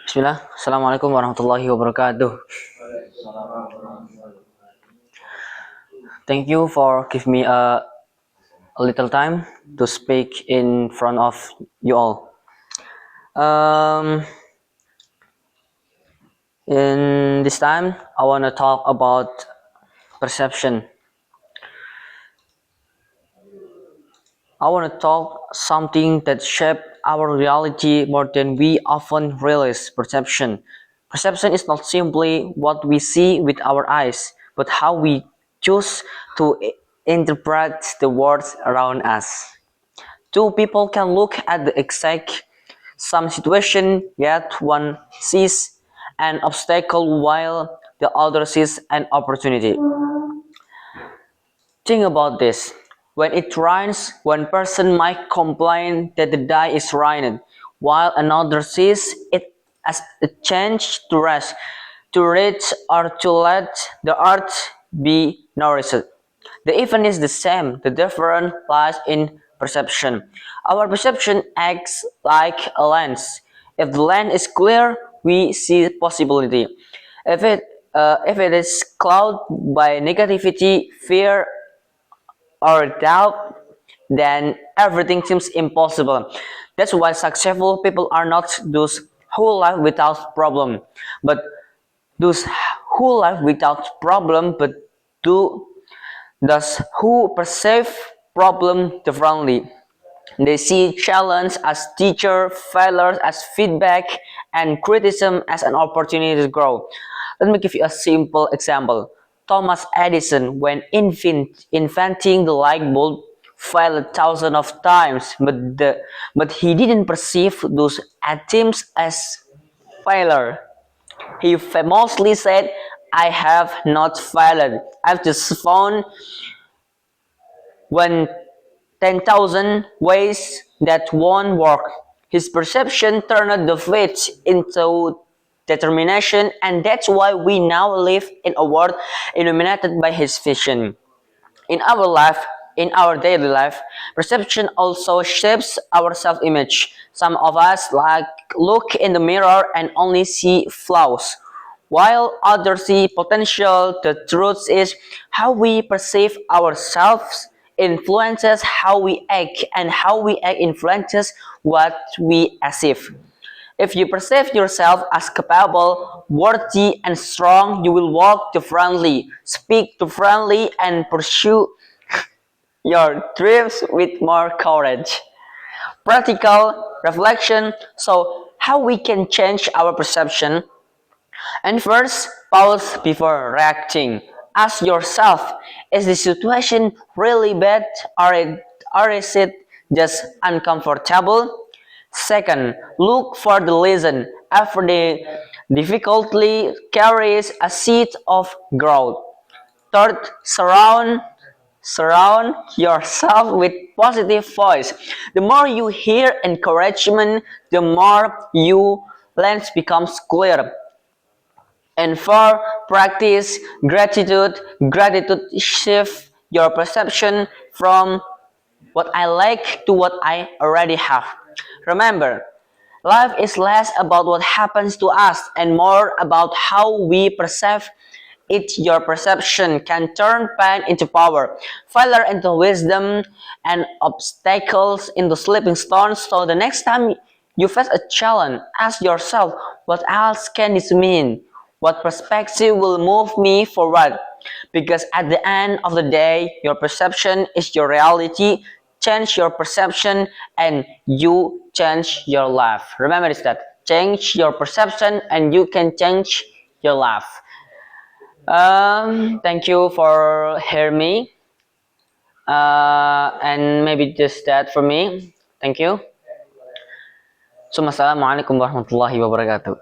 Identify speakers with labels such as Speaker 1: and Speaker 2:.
Speaker 1: Bismillah. Assalamualaikum warahmatullahi wabarakatuh. Thank you for giving me a little time to speak in front of you all. Um, in this time, I want to talk about perception. I want to talk something that shape our reality more than we often realize. Perception. Perception is not simply what we see with our eyes, but how we choose to interpret the world around us. Two people can look at the exact same situation, yet one sees an obstacle while the other sees an opportunity. Think about this. When it rains, one person might complain that the day is raining, while another sees it as a chance to rest, to read, or to let the earth be nourished. The event is the same, the difference lies in perception. Our perception acts like a lens. If the lens is clear, we see possibility. If if it is clouded by negativity, fear, or doubt, then everything seems impossible. That's why successful people are not those who live without problem, but those who live without problem, but do those who perceive problem differently. They see challenge as teacher, failures as feedback, and criticism as an opportunity to grow. Let me give you a simple example. Thomas Edison, when inventing the light bulb, failed thousands of times, but he didn't perceive those attempts as failure. He famously said, "I have not failed. I've just found when 10,000 ways that won't work." His perception turned the faith into determination, and that's why we now live in a world illuminated by his vision. In our life, in our daily life, perception also shapes our self-image. Some of us look in the mirror and only see flaws, while others see potential. The truth is, how we perceive ourselves influences how we act, and how we act influences what we achieve. If you perceive yourself as capable, worthy, and strong, you will walk differently, speak differently, and pursue your dreams with more courage. Practical reflection. So, how we can change our perception? And first, pause before reacting. Ask yourself, is the situation really bad, or is it just uncomfortable? Second, look for the lesson. Every difficulty carries a seed of growth. Third, surround yourself with positive voice. The more you hear encouragement, the more your lens becomes clear. And four, practice gratitude. Gratitude shifts your perception from what I like to what I already have. Remember, life is less about what happens to us and more about how we perceive it. Your perception can turn pain into power, failure into wisdom, and obstacles into sleeping stones. So the next time you face a challenge, ask yourself, what else can this mean? What perspective will move me forward? Because at the end of the day, your perception is your reality. Change your perception and you change your life. Remember this, that change your perception and you can change your life. Thank you for hearing me. And maybe just that for me. Thank you. Assalamualaikum warahmatullahi wabarakatuh.